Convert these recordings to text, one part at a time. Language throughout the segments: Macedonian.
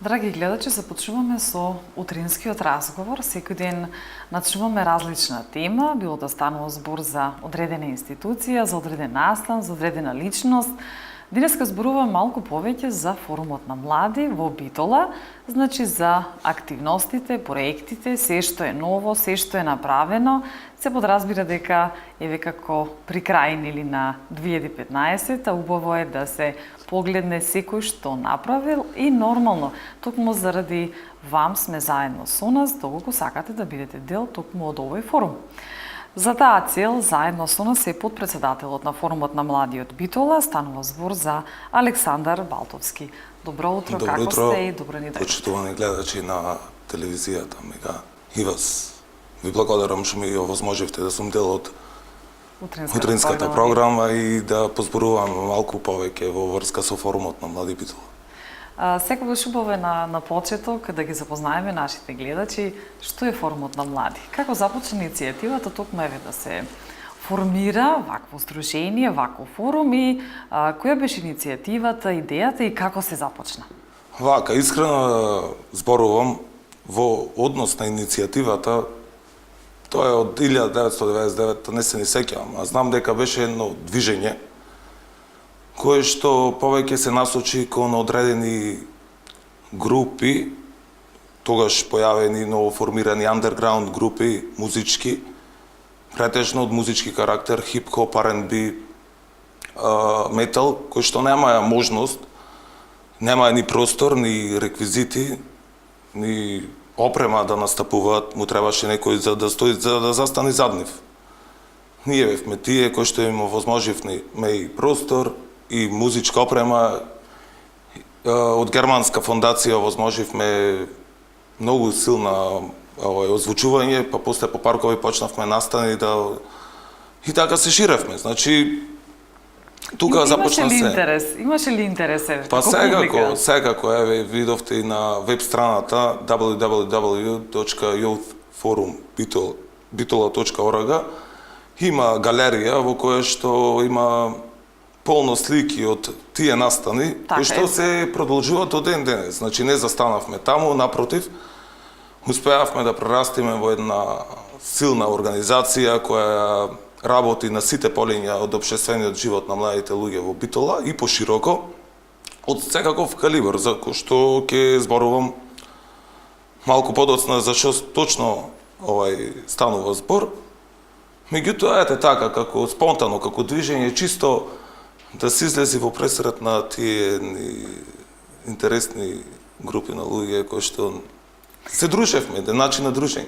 Драги гледачи, започнуваме со утринскиот разговор. Секој ден начнуваме различна тема, било да станува збор за одредена институција, за одреден настан, за одредена личност. Денеска зборувам малку повеќе за форумот на млади во Битола, значи за активностите, проектите, се што е ново, се што е направено. Се подразбира дека еве како при крај нели на 2015, убаво е да се погледне секој што направил и нормално, токму заради вам сме заедно со нас, доколку сакате да бидете дел токму од овој форум. За таа цел, заедно со нас е подпредседателот на форумот на младиот Битола, станува збор за Александар Балтовски. Добро утро, како сте и добро ни дојдете. Почитувани гледачи на телевизијата, мега и вас. Ви благодарам што ми овозможивте да сум дел од утринската програма и да позборувам малку повеќе во врска со форумот на млади Битола. Секогаш убаво е на почеток да ги запознаеме нашите гледачи што е форумот на млади. Како започна иницијативата токму еве да се формира вакво здружение, ваков форум и која беше иницијативата, идејата и како се започна? Вака, искрено зборувам во однос на иницијативата. Тоа е од 1999, не се ни сеќавам, а знам дека беше едно движење кое што повеќе се насочи кон одредени групи, тогаш појавени новоформирани андерграунд групи музички, претежно од музички карактер, хип-хоп, R&B, метал, кои што немаја можност, немаја ни простор, ни реквизити, ни опрема да настапуваат, му требаше некој за да стои, за да застане зад нив. Ние бевме тие кои што им овозможивме и простор, и музичка опрема. Од германска фондација овозможивме многу силна озвучување, па после по паркови почнавме настани и така се ширевме. Значи тука започна се. Имаше ли интерес? Па секако, еве видовте и на веб страната www.youthforumbitola.org има галерија во која што има полно слики од тие настани, кои што се продолжуваат до ден денес. Значи не застанавме таму, напротив, успеавме да прерастиме во една силна организација која работи на сите полиња од општествениот живот на младите луѓе во Битола и пошироко, од секаков калибар, за кој што ќе зборувам малку подоцна за што точно станува збор. Меѓутоа, ете така, како спонтано, како движење, чисто да се излези во пресрет на тие интересни групи на луѓе кои што се дружевме, начин на дружење.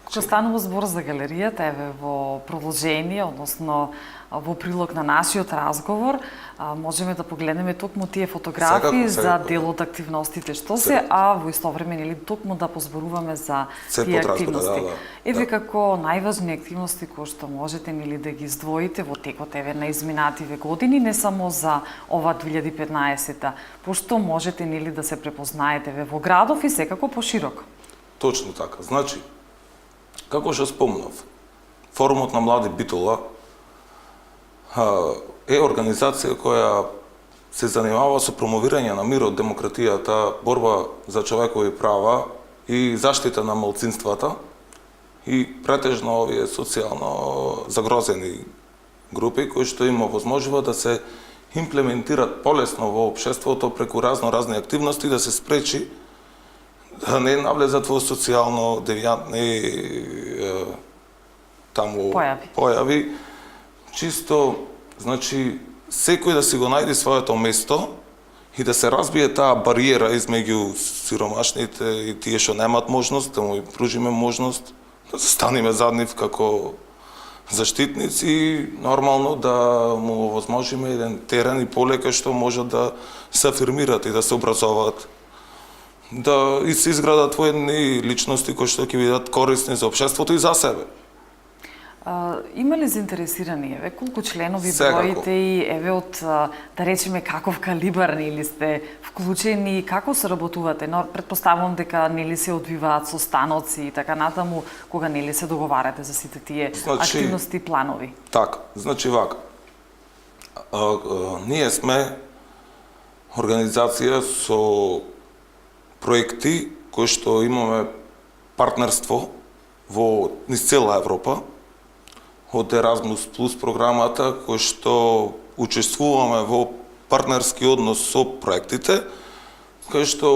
Кога станува збор за галеријата, еве во продолжение, односно во прилог на нашиот разговор, можеме да погледнеме токму тие фотографии за дел од активностите што се, а во исто време нели токму да позборуваме за тие активности. Еве како најважни активности кои што можете нели да ги издвоите во текот еве на изминативе години, не само за ова 2015-та, пошто можете нели да се препознаете еве во градов и секако пошироко. Точно така. Значи, како што спомнав, форумот на млади Битола е организација која се занимава со промовирање на мирот, демократијата, борба за човекови права и заштита на малцинствата и претежно овие социјално загрозени групи кои што им овозможува да се имплементират полесно во општеството преку разни активности да се спречи да не навлезат во социјално девијантни појави. Чисто, значи, секој да си го најде своето место и да се разбие таа бариера измеѓу сиромашните и тие што немаат можност, да му пружиме можност да застанеме зад нив како заштитници и нормално да му овозможиме еден терен и поле кај што можат да се афирмират и да се образоваат, да и се изградат воедни личности кои што ќе бидат корисни за општеството и за себе. Има ли заинтересирани, еве, колку членови броите и еве од, да речеме, каков калибар нели сте вклучени и како се работувате? Но предпоставувам дека нели се одвиваат состаноци и така натаму, кога нели се договарате за сите тие активности и планови? Така, значи вака. Ние сме организација со проекти кои што имаме партнерство во низ цела Европа, од Erasmus Plus програмата, кој што учествуваме во партнерски однос со проектите, кој што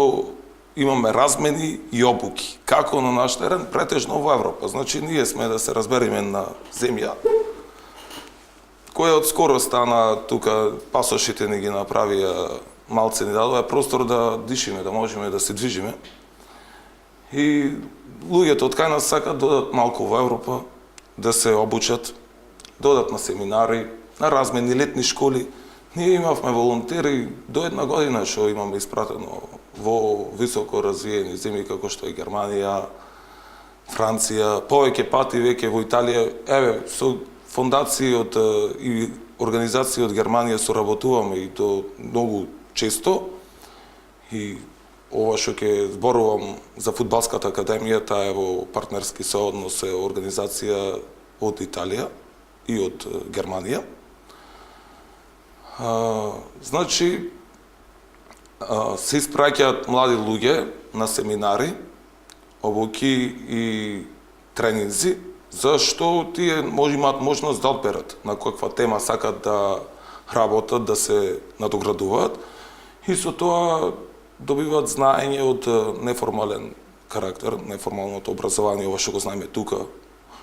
имаме размени и обуки, како на наш терен, претежно во Европа. Значи, ние сме, да се разбериме, на земја, која од скоро стана тука, пасошите ни ги направија, малце ни дадоа простор да дишиме, да можеме да се движиме. И луѓето од кај нас сакат додат малку во Европа, да се обучат, додат на семинари, на размени летни школи. Ние имавме волонтери до 1 година што имаме испратено во високо развиени земји како што е Германија, Франција, повеќе пати веќе во Италија. Еве, со фондации и организации од Германија соработуваме и то многу често. И ова што ќе зборувам за фудбалската академија, таа е во партнерски сооднос е организација од Италија и од Германија. Значи, се испраќаат млади луѓе на семинари, обуки и тренинзи, зашто тие имаат можност да одберат на каква тема сакат да работат, да се надоградуваат и со тоа добиваат знаење од неформален карактер, неформалното образование, ова што го знаеме тука,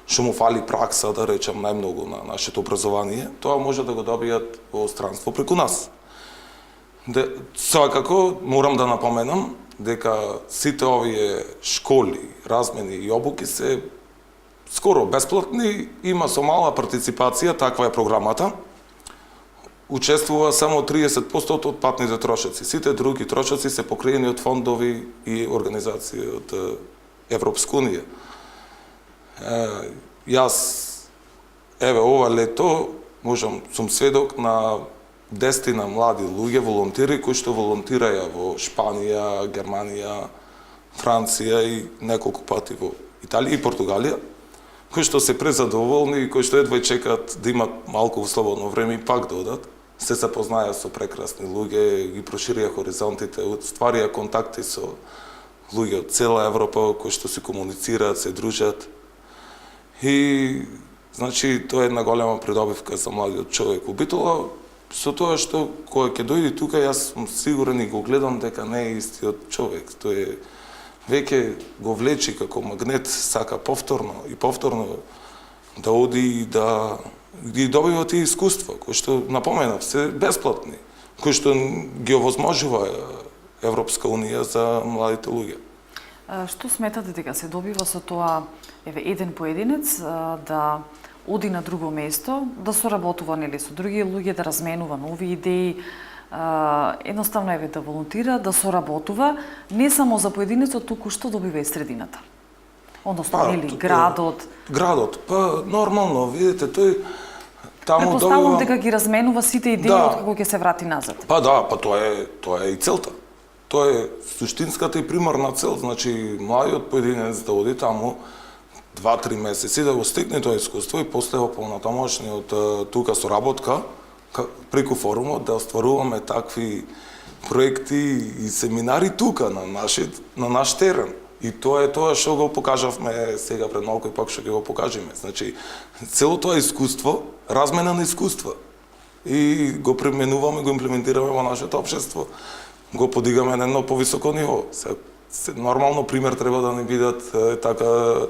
што му фали пракса, да речам, најмногу на нашето образование, тоа може да го добијат во странство преку нас. Свакако, морам да напоменам дека сите овие школи, размени и обуки се скоро бесплатни, има со мала партиципација, таква е програмата. Учествува само 30% од патните трошоци. Сите други трошоци се покриени од фондови и организации од Европска унија. Јас, еве, ова лето, сум сведок на 10 млади луѓе, волонтери, кои што волонтираја во Шпанија, Германија, Франција и неколку пати во Италија и Португалија, кои што се презадоволни и кои што едва чекаат да имат малку слободно време и пак да одат. Се запознаја со прекрасни луѓе, ги проширија хоризонтите, стварија контакти со луѓе од цела Европа кои што се комуницираат, се дружат. И, значи, тоа е една голема придобивка за младиот човек. Убитола, со тоа што кога ќе дојде тука, јас сум сигурен и го гледам дека не е истиот човек. Тој е веќе го влечи како магнет, сака повторно и повторно да оди и да ги добива тие искуства, кои што, напоменав, се бесплатни, кои што ги овозможува Европска унија за младите луѓе. Што сметате дека се добива со тоа, еве, еден поединец да оди на друго место, да соработува нели со други луѓе, да разменува нови идеи, едноставно еве да волонтира, да соработува не само за поединецот, туку што добива и средината. Односно, нели, градот. Градот, нормално, видите, тој таму Предпоставувам дека ги разменува сите идеи откако ќе се врати назад. Тоа е и целта. Тоа е суштинската и примарна цел, значи младиот поединец да оди таму 2-3 месеци да го стекне тоа искуство и после во понатамошниот тука соработка преку форумот да остваруваме такви проекти и семинари тука на наш терен. И тоа е тоа што го покажавме сега пред малку и пак што ќе го покажеме. Значи, цело тоа искуство, размена на искуства. И го применуваме, го имплементираме во нашето општество. Го подигаме на едно повисоко ниво. Нормално пример треба да не бидат така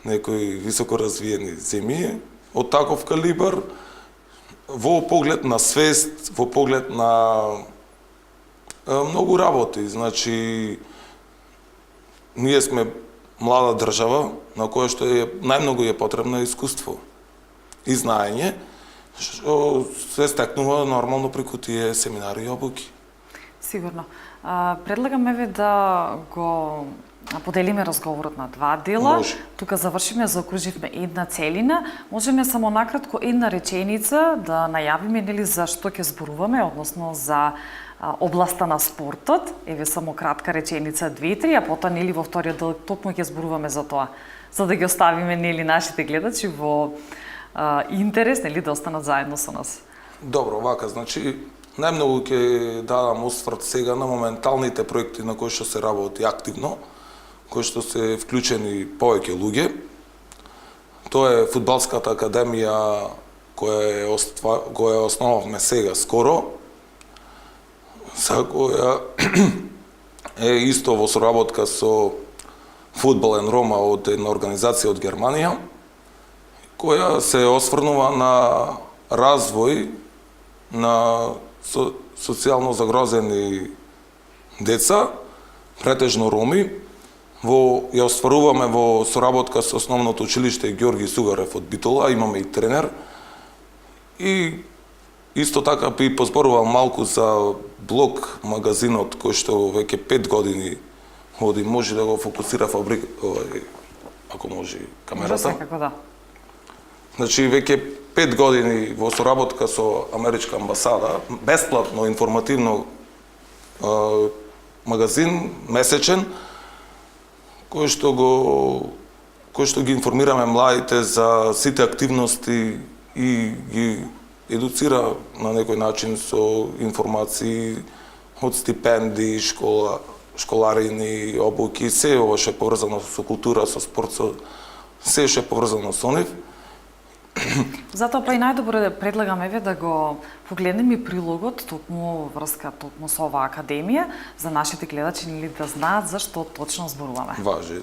некои високо развиени земји од таков калибар во поглед на свест, во поглед на многу работи. Значи, ние сме млада држава на која што најмногу е потребно искуство и знаење, што се стекнува нормално преку тие семинари и обуки. Сигурно. Предлагам еве да го поделиме разговорот на два дела. Може. Тука завршиме, заокруживме една целина. Можеме само накратко една реченица да најавиме нели за што ќе зборуваме, односно за областа на спортот. Еве само кратка реченица 2-3, а потоа нели во вториот дел токму ќе зборуваме за тоа, за да ги оставиме нели нашите гледачи во интерес, нели да останат заедно со нас. Добро, вака, значи најмногу ќе дадам осврт сега на моменталните проекти на кои што се работи активно, кои што се вклучени повеќе луѓе. Тоа е фудбалската академија која основавме сега скоро, за која е исто во соработка со Фудбален Рома од една организација од Германија, која се осврнува на развој на социјално загрозени деца, претежно роми, ја остваруваме во соработка со основното училиште Ѓорги Сугарев од Битола, имаме и тренер. И исто така би позборувал малку за блог магазинот кој што веќе 5 години води, може да го фокусира ако може камерата. Може секако да. Значи веќе 5 години во соработка со Америчка амбасада, бесплатно информативно магазин месечен кој што ги информираме младите за сите активности и ги едуцира на некој начин со информации од стипендии, школарини, обуки, се ова што е поврзано со култура, со спорт, се што е поврзано со нив. Затоа па и најдобро предлагаме ве да го погледнеме и прилогот токму врска токму со оваа академија за нашите гледачи нели да знаат за што точно зборуваме. Важи.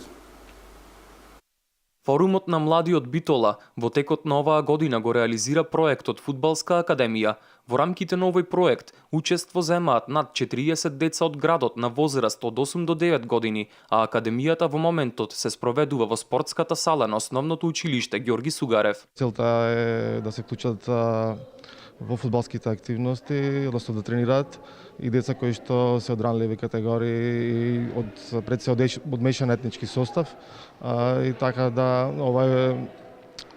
Форумот на младиот Битола во текот на оваа година го реализира проектот Фудбалска академија. Во рамките на овој проект учество земаат над 40 деца од градот на возраст од 8 до 9 години, а академијата во моментот се спроведува во спортската сала на основното училиште Ѓорги Сугарев. Целта е да се вклучат во фудбалските активности, односно да тренираат и деца кои што се од ранливи категории и пред се од мешан етнички состав, и така да ова е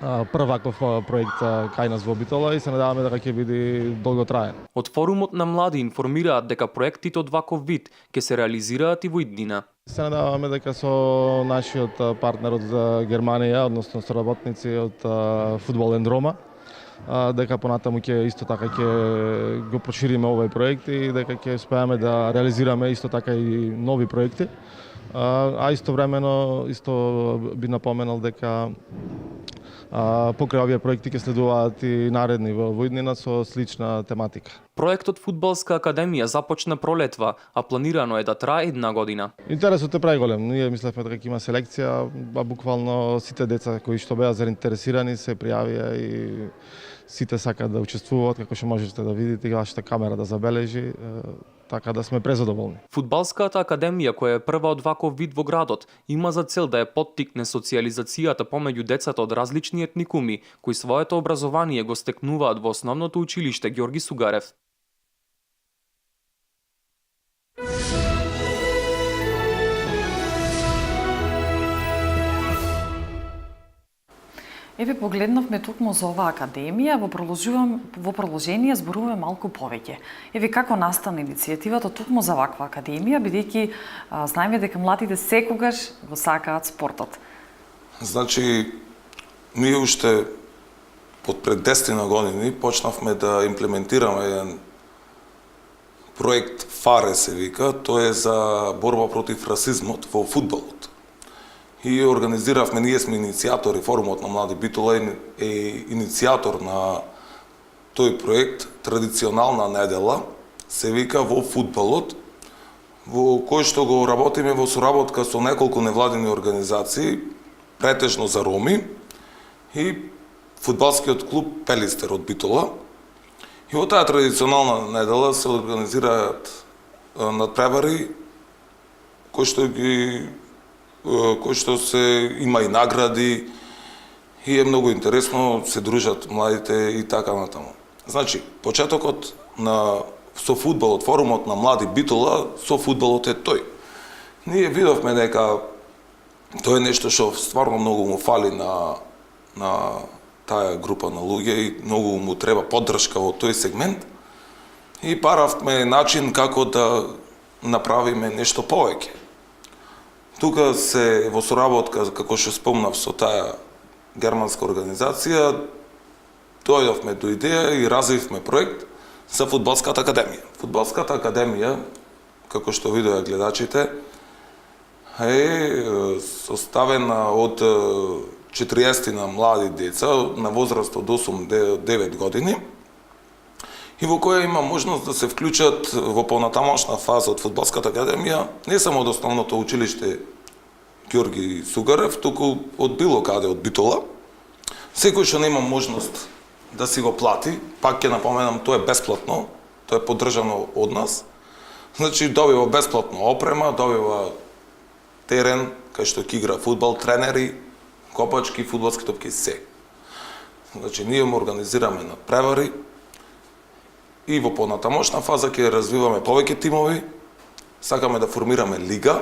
прв ваков проект кај нас во Битола и се надеваме дека ќе биде долготраен. Од форумот на млади информираат дека проектите од ваков вид ќе се реализираат и во иднина. Се надеваме дека со нашиот партнер од Германија, односно соработници од Фудбален Рома, дека понатаму ќе исто така ќе го прошириме овој проект и дека ќе успееме да реализираме исто така и нови проекти. А истовремено би напоменал дека покрај овие проекти ќе следуваат и наредни во иднина со слична тематика. Проектот Фудбалска академија започна пролетва, а планирано е да трае 1 година. Интересот е преголем. Ние мислевме дека има селекција, а буквално сите деца кои што беа заинтересирани се пријавија и сите сакаат да учествуваат, како што можете да видите, и вашата камера да забележи, така да сме презадоволни. Фудбалската академија, која е прва од ваков вид во градот, има за цел да ја поттикне социјализацијата помеѓу децата од различни етникуми, кои своето образование го стекнуваат во основното училиште Ѓорги Сугарев. Еве погледнавме токму за оваа академија, во продолжение зборуваме малку повеќе. Еве како настана иницијативата токму за ваква академија, бидејќи знаеме дека младите секогаш го сакаат спортот. Значи, ние уште од пред 10 години почнавме да имплементираме еден проект ФАРЕ се вика, тоа е за борба против расизмот во фудбалот. И организиравме, ние сме иницијатори, форумот на млади Битола е иницијатор на тој проект, традиционална недела, се вика во фудбалот, во кој што го работиме во соработка со неколку невладини организации, претежно за роми, и фудбалскиот клуб Пелистер од Битола. И во таа традиционална недела се организираат надпревари кои што се има и награди и е многу интересно, се дружат младите и така натаму. Значи, почетокот со фудбалот, форумот на млади Битола, со фудбалот е тој. Ние видовме дека тоа е нешто што стварно многу му фали на таа група на луѓе и многу му треба поддршка во тој сегмент. И баравме начин како да направиме нешто повеќе. Тука се во соработка, како што спомнав, со таа германска организација, дојдовме до идеја и развивме проект за Фудбалската академија. Фудбалската академија, како што видоа гледачите, е составена од 40 на млади деца на возраст од 8 до 9 години и во која има можност да се вклучат во понатамошна фаза од Фудбалската академија не само од основното училиште Ѓорги Сугарев, туку од било каде од Битола. Секој што нема можност да си го плати, пак ќе напоменам, тоа е бесплатно, тоа е поддржано од нас. Значи добива бесплатно опрема, добива терен кај што ќе игра фудбал, тренери, копачки, фудбалски топки, се. Значи ние му организираме надпревари и во понатамошна фаза ќе развиваме повеќе тимови, сакаме да формираме лига,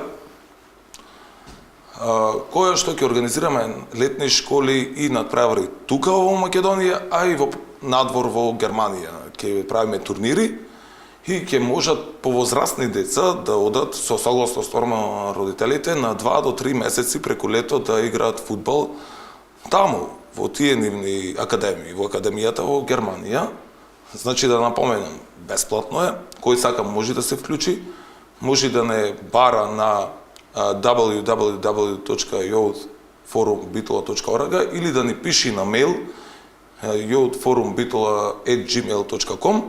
која што ќе организираме летни школи и надпревари тука во Македонија, а и во надвор во Германија. Ќе правиме турнири и ќе можат повозрастни деца да одат со согласност нормално на родителите на 2 до 3 месеци преку лето да играат фудбал таму, во тие нивни академии, во академијата во Германија. Значи да напоменам, бесплатно е, кој сака може да се вклучи, може да не бара на www.youthforumbitola.org или да ни пиши на мејл youthforumbitola@gmail.com.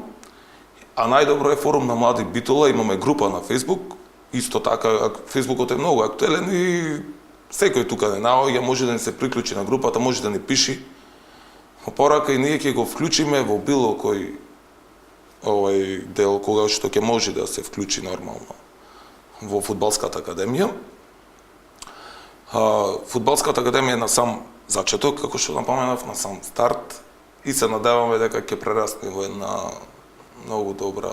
А најдобро е форум на млади Битола, имаме група на Facebook, исто така Фейсбукот е многу актуелен и секој тука не наоѓа, може да ни се приклучи на групата, може да ни пиши. Порака и ние ќе го вклучиме во било кој дел кога што ќе може да се вклучи нормално во Фудбалската академија. Фудбалската академија е на сам зачеток, како што напоменав, на сам старт и се надеваме дека ќе прерасне во една многу добра.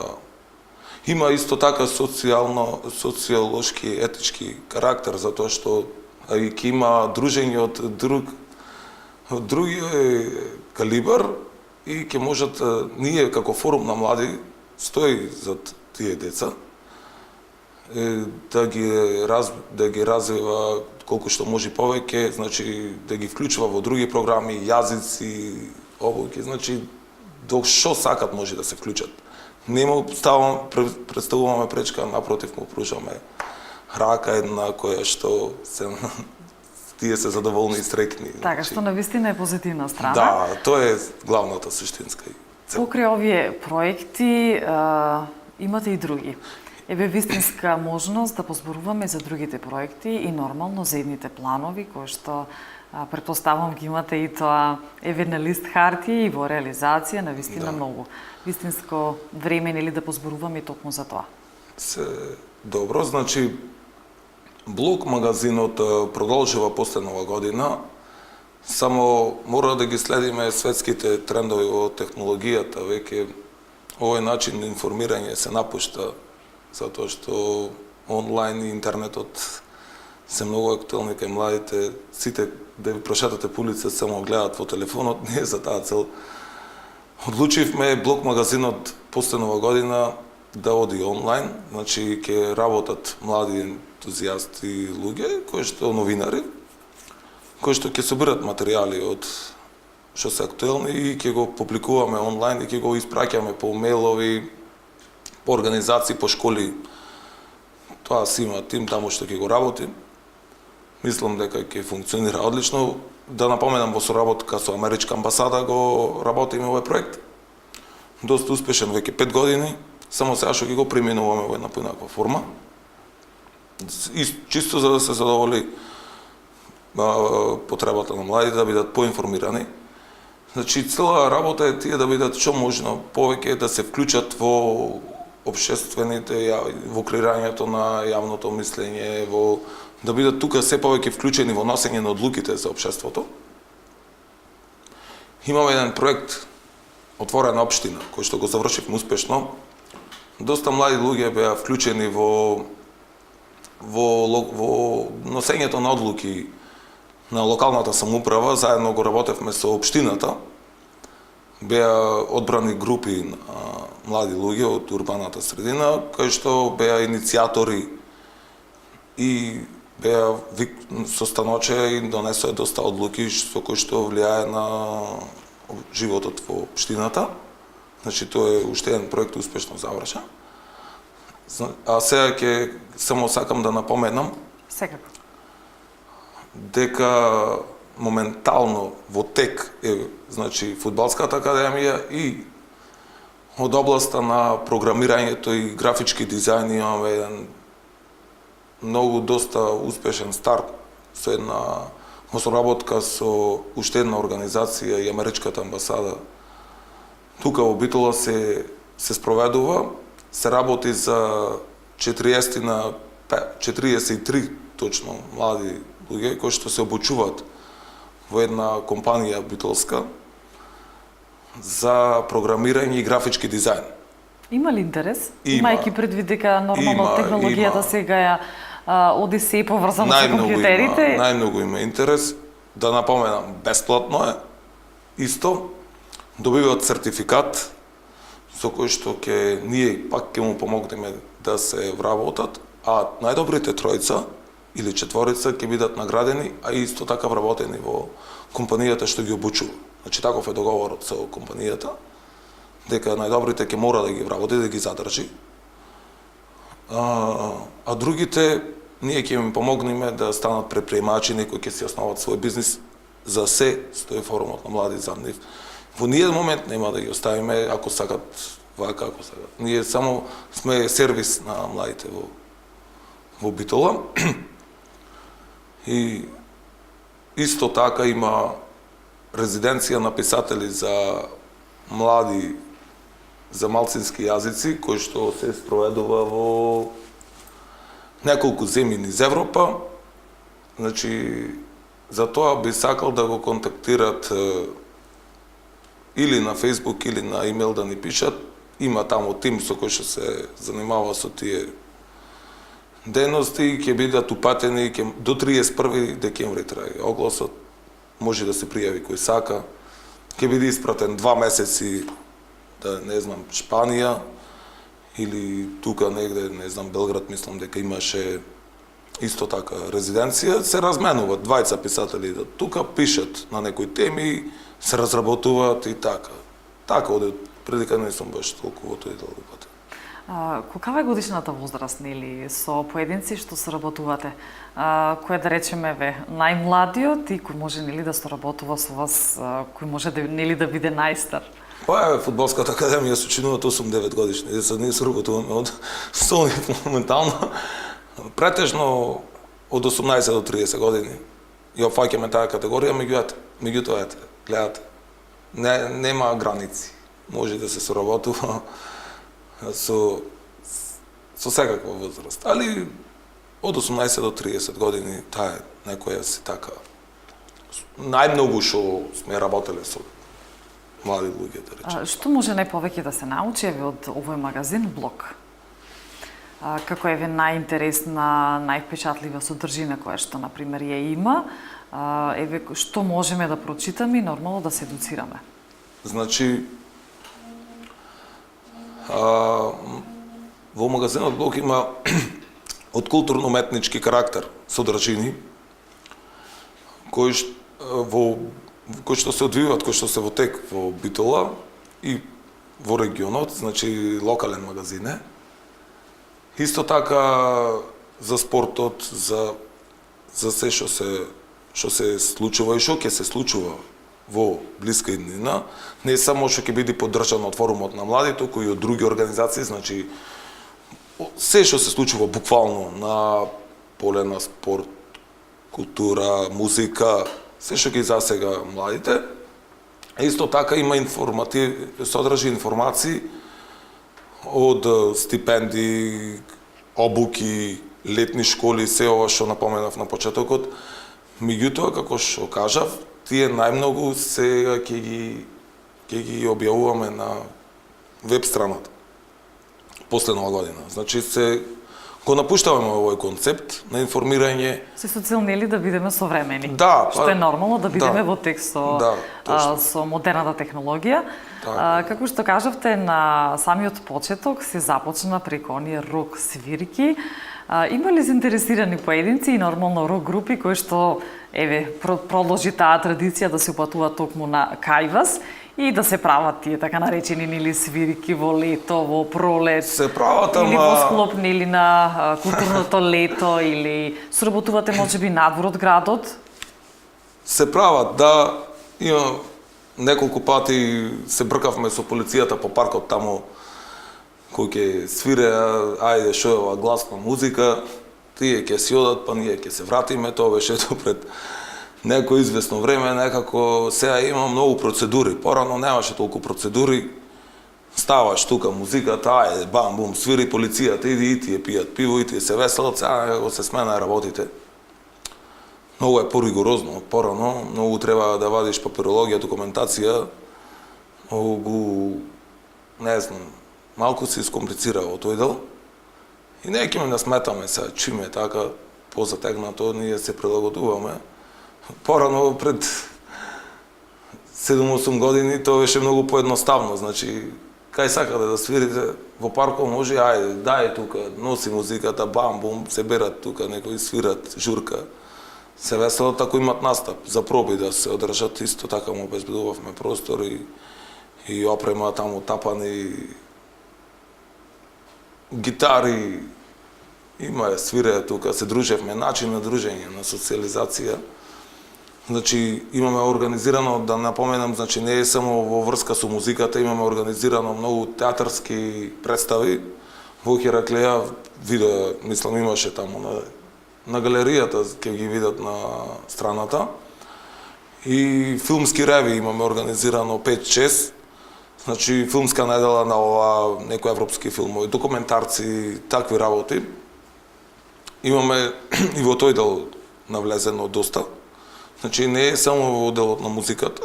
Има исто така социолошки, етички карактер, затоа што и ќе има дружење од други калибар и ќе можат, ние како форум на млади стои зад тие деца, да ги развива колку што може повеќе, значи да ги вклучува во други програми, јазици, обуки, значи до што сакат може да се вклучат. Не му представуваме пречка, напротив му пружаме рака една која што тие се задоволни и срекни. Така што навистина е позитивна страна. Да, тоа е главната суштинска цел. Покрај овие проекти имате и други. Еве вистинска можност да позборуваме за другите проекти и нормално за едните планови кои што претпоставувам ги имате и тоа еве на лист хартија и во реализација на вистина многу. Вистинско време нели да позборуваме токму за тоа. Се добро, значи блок магазинот продолжува последнова година. Само мора да ги следиме светските трендови во технологијата, веќе овој начин на информирање се напушта затоа што онлайн и интернетот се многу актуелни кај младите. Сите да ви прошетате по улица само гледаат во телефонот, ние за таа цел одлучивме блок магазинот последнова година да оди онлайн, значи ќе работат млади ентузијасти луѓе, кои што новинари, кои што ќе собират материјали од што се актуелни и ќе го публикуваме онлайн и ќе го испраќаме по мејлови, по организации, по школи. Тоа си има тим таму што ќе го работи. Мислам дека ќе функционира одлично. Да напоменам, во соработка со Америчка амбасада го работиме овој проект. Доста успешен, веќе 5 години, само сега што ќе го применуваме во една поинаква форма. И чисто за да се задоволи потребата на младите да бидат поинформирани. Значи, цела работа е тие да бидат што можно повеќе да се вклучат во општествените, во креирањето на јавното мислење, да бидат тука се повеќе вклучени во носење на одлуките за општеството. Имаме еден проект Отворена општина, кој што го завршивме успешно. Доста млади луѓе беа вклучени во носењето на одлуки на локалната самоуправа, заедно го работевме со општината. Беа одбрани групи на млади луѓе од урбаната средина, кои што беа иницијатори и беа со станоче и донесоа доста одлуки со кои што влијае на животот во општината. Значи тоа е уште еден проект успешно завршен. А сега ќе само сакам да напоменам Секако. дека моментално во тек е значи фудбалската академија и од областа на програмирањето и графички дизајн имаме еден многу доста успешен старт со една соработка со уште една организација и Америчката амбасада. Тука во Битола се спроведува, се работи за 43 точно млади луѓе кои што се обучуваат во една компанија битолска за програмирање и графички дизајн. Има ли интерес? Има. Имајќи предвид дека нормално Има, технологијата има. сега ја оди се поврзано со компјутерите. Најмногу има интерес. Да напоменам, бесплатно е. Исто, добиваат сертификат со кој што ние пак ќе му помогнеме да се вработат, а најдобрите тројца или четворица ќе бидат наградени, а исто така вработени во компанијата што ги обучува. Значи таков е договорот со компанијата, дека најдобрите ќе мора да ги вработи, да ги задржи. А другите ние ќе им помогнеме да станат предприемачи, некои ќе си основат свој бизнис. За се стои форумот на млади за нив. Во ниједен момент нема да ги оставиме ако сакат вака, ако сакат. Ние само сме сервис на младите во Битола. И исто така има резиденција на писатели за млади, за малцински јазици, кој што се спроведува во неколку земји низ Европа. Значи, за тоа би сакал да го контактират или на Facebook или на имейл да ни пишат. Има таму тим со кој што се занимава со тие дејности и ќе бидат упатени до 31 декември трае. Огласот може да се пријави кој сака. Ќе биде испратен 2 месеци, да не знам, Шпанија или тука негде, не знам, Белград, мислам дека имаше исто така резиденција, се разменуваат двајца писатели да тука пишат на некои теми, се разработуваат и така. Така оде предика не сум баш толку во тој долго пат. Каква е годишната возраст, нели, со поединци што соработувате? Кој да речеме најмладиот и кој може нели да соработува со вас, кој може да нели да биде најстар? Па е фудбалската академија се чинуваат 8-9 годишни. Деца ние соработуваме од со моментално претежно од 18 до 30 години. И опфаќаме таа категорија, меѓутоа гледате, нема граници. Може да се соработува со секаква возраст. Али од 18 до 30 години таа е некоја си така. Најмногу што сме работеле со млади луѓе, да речем. Што може најповеќе да се научи од овој магазин Блок? Како е најинтересна, највпечатлива содржина која што, например, ја има, што можеме да прочитаме и нормално да се едуцираме? Значи, во магазинот Блок има од културно-уметнички карактер содржини, кои што се одвиваат, кои што се во тек во Битола и во регионот, значи локален магазин е. Исто така за спортот, за се што се случува и што ќе се случува во блиска иднина, не само што ќе биде поддржано од форумот на млади, туку и од други организации, значи се што се случува буквално на поле на спорт, култура, музика, се што ги засега младите. Исто така има содржи информации од стипендии, обуки, летни школи, се ова што напоменав на почетокот. Меѓутоа, како што кажав, тие најмногу сега ќе ги објавуваме на веб страната после нова година. Значи го напуштаваме овој концепт на информирање. Се со цел нели да бидеме современи. Да, што е нормално да бидеме во тек со модерната технологија. Како што кажавте, на самиот почеток се започна преку оние рок свирки. Има ли заинтересирани поединци и нормално рок групи кои што продолжи таа традиција да се упатуваат токму на кај вас и да се прават тие така наречени нели свирки во лето, во пролет. Се прават, или во ама склоп нели на културното лето или сработувате можеби надвор од градот. се прават, да, има неколку пати се бркавме со полицијата по паркот таму кој ќе свире, ајде шо е ова гласна музика, тие ќе си одат, па ние ќе се вратиме, тоа беше пред неко известно време, некако сега има многу процедури, порано немаше толку процедури, ставаш тука музиката, ајде бам бум, свири полицијата, иди и тие пијат пиво, и тие се веселат, сега некако се смена работите. Многу е поригорозно од порано, многу треба да вадиш папирологија, документација, многу, не знам, малку се искомплицирава тој дел. И не ќе ме да сметаме сега, чим е така позатегнато, ние се прилагодуваме. Порано, пред 7-8 години, тоа беше многу поедноставно, значи, кај сакате да свирите во паркот, може, ајде, дај тука, носи музиката, бам, бум, се берат тука, некои свират, журка. Се веселат ако имат настап, за проби да се одржат, исто така му обезбедувавме простор и опрема таму тапани, гитари, има свире тука, се дружевме, начин на дружење, на социализација. Значи, имаме организирано, да напоменам, значи не е само во врска со музиката, имаме организирано многу театарски представи. Во Хераклеја, видео, мислам, имаше таму на галеријата, ќе ги видат на страната. И филмски реви имаме организирано 5-6. Значи, филмска недела на ова, некои европски филмови, документарци, такви работи. Имаме и во тој дел навлезено доста. Значи, не е само во делот на музиката.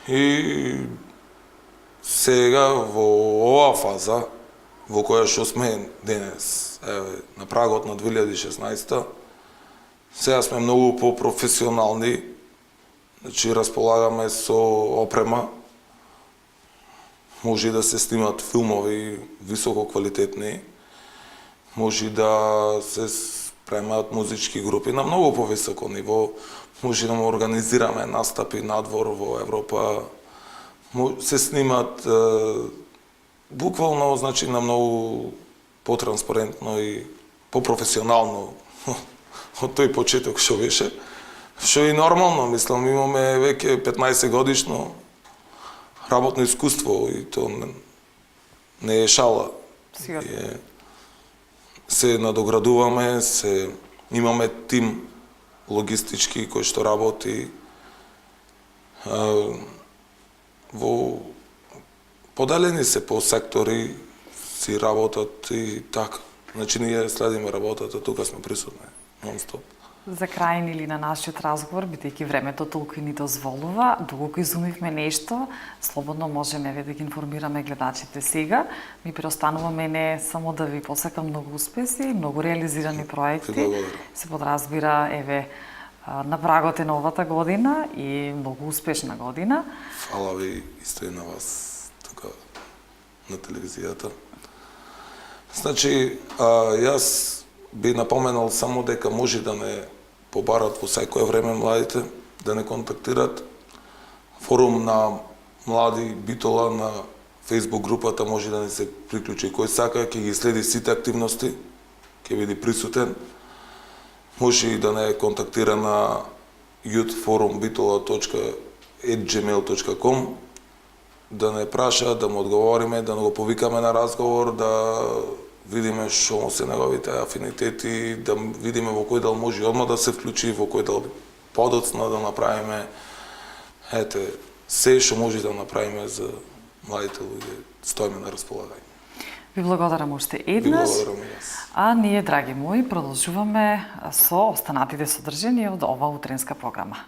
И сега во оваа фаза, во која што сме денес, на прагот на 2016, сега сме многу по-професионални, значи располагаме со опрема, може да се снимат филмови високо квалитетни, може да се спремаат музички групи на многу повисоко ниво, може да му организираме настапи надвор во Европа, се снимат буквално, значи, на многу потранспарентно и попрофесионално од тој почеток што беше. Што и нормално, мислам, имаме веќе 15 годишно работно искуство и то не е шала. Се надоградуваме, имаме тим логистички кој што работи поделени се по сектори, си работат и така. Значи ние следиме работата, тука сме присутни, нон-стоп. За крај или на нашиот разговор, бидејќи времето толку и ни дозволува, доколку изумивме нешто, слободно можеме да ги информираме гледачите сега. Ми преостанува мене само да ви посакам многу успеси, многу реализирани проекти. Се подразбира, еве, на прагот е новата година и многу успешна година. Фала ви исто и на вас тука на телевизијата. Значи, јас би напоменал само дека може да не побарат во секое време младите, да не контактират. Форум на млади Битола на Facebook групата може да не се приклучи кој сака, ќе ги следи сите активности, ќе биде присутен. Може и да не контактира на youthforumbitola.gmail.com, да не праша, да му одговориме, да го повикаме на разговор, да видиме што се неговите афинитети, да видиме во кој дел може одма да се вклучи, во кој дел подоцна да направиме. Ете, се што може да направиме за младите луѓе, стоиме на располагање. Ви благодарам уште еднаш. Ви благодарам и јас. А ние, драги мои, продолжуваме со останатите содржини од ова утренска програма.